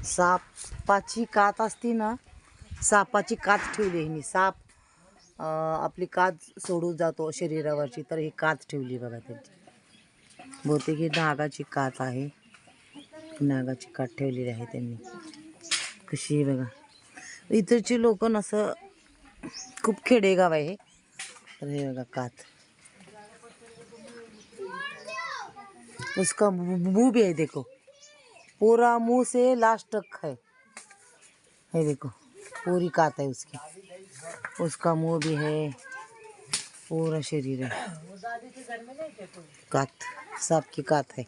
सापाची कात असती ना, सापाची कात ठेवली ह्यांनी. साप आपली कात सोडून जातो शरीरावरची, तर ही कात ठेवली बघा त्यांची. बहुतेक ही नागाची कात आहे. नागाची कात ठेवलेली आहे त्यांनी. कशी आहे बघा. इथरची लोक असं खूप खेडेगाव आहे. तर हे बघा कात. उसका मुंह भी है देखो, पूरा मुंह से लास्ट तक है। ये देखो पूरी कात है उसकी, उसका मुंह भी है, पूरा शरीर है। कात, सांप की कात है।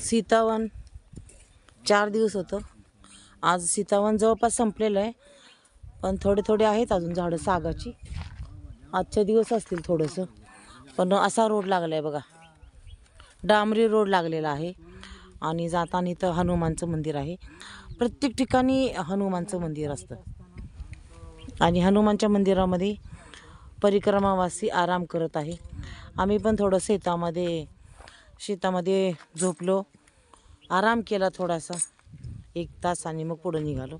सीतावन 4 दिवस होतं. आज सीतावन जवळपास संपलेलं आहे, पण थोडे थोडे आहेत अजून झाडं सागाची. आजचे दिवस असतील थोडंसं. पण असा रोड लागला आहे बघा, डांबरी रोड लागलेला आहे. आणि जाताना इथं हनुमानचं मंदिर आहे. प्रत्येक ठिकाणी हनुमानचं मंदिर असतं. आणि हनुमानच्या मंदिरामध्ये परिक्रमावासी आराम करत आहे. आम्ही पण थोडं शेतामध्ये झोपलो, आराम केला थोडासा 1 तास आणि मग पुढं निघालो.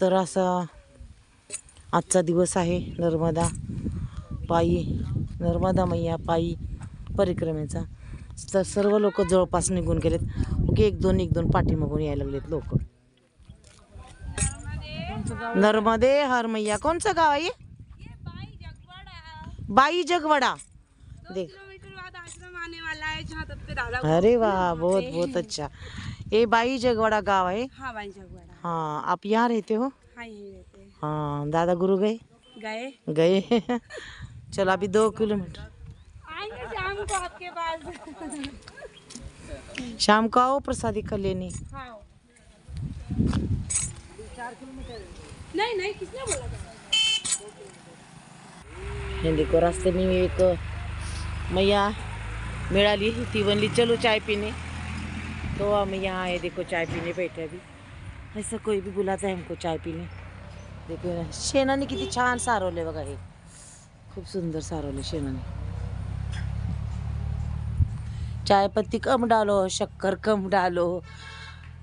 तर असा आजचा दिवस आहे नर्मदा मैया पायी परिक्रमेचा. तर सर्व लोक जवळपास निघून गेलेत. ओके, एक दोन पाठीमागून यायला लागलेत लोक. नर्मदे हर मैया. कोणचं गाव आहे? बाई जगवड़ा. देख, अरे वाह, बहुत बहुत अच्छा. ये बाई जगवड़ा गाँव है. हाँ बाई जगवाड़ा। हाँ, आप यहाँ रहते हो? हाँ यहीं रहते हैं। हाँ, दादा गुरु गए गए चलो अभी 2 किलोमीटर. आएंगे शाम को आपके पास। शाम को आओ प्रसादी खा लेने. हाँ 4 किलोमीटर नहीं किसने बोला था? हिंदी को रास्ते में एक मैया मिळाली. ती बनली चलो चाय पीने. तो हम यहाँ आए, देखो चाय पीने बैठे. अभी ऐसा कोई भी बुलाता है हमको चाय पीने. देखो ना, शेणाने किती छान सारवले बघा. हे खूप सुंदर सारवले शेणाने. चाय पत्ती कम डालो, शक्कर कम डालो,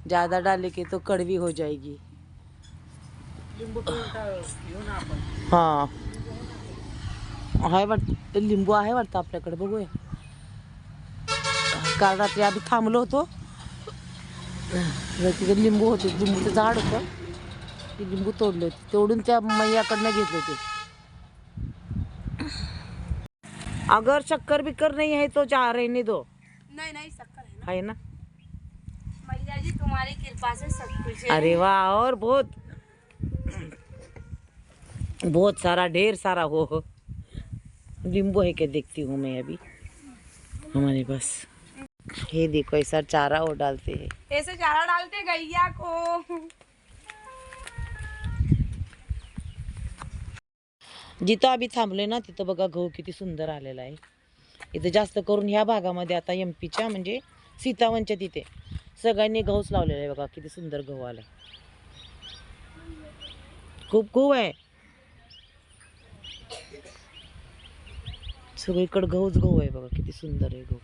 ज़्यादा डाले के तो कड़वी हो जाएगी. हाँ आहे वाटतं, लिंबू आहे वाटतं आपल्याकडे. बघूया. काल रात्री आम्ही थांबलो होतो, तिथे लिंबू होते, लिंबूचं झाड होतं. ते लिंबू तोडले होते, तोडून त्या मैयाकडनं घेतले होते. अगर शक्कर बिक्कर नहीं है तो जा रहने दो. नहीं शक्कर है ना, है ना. मैया जी तुम्हारी कृपा से सब कुछ है। अरे वाह, और बहुत सारा, ढेर सारा हो नींबू है क्या, देखती हूँ मैं अभी हमारे पास. ये देखो ऐसा चारा वो डालते हैं. ऐसे चारा डालते गैया को. जिथं आम्ही थांबले ना तिथं बघा गहू किती सुंदर आलेला आहे. इथं जास्त करून ह्या भागामध्ये आता एमपीच्या म्हणजे सीतावनच्या तिथे सगळ्यांनी गहूच लावलेला आहे बघा. किती सुंदर गहू आला, खूप आहे. सगळीकडे गहूच आहे बघा, किती सुंदर आहे गहू.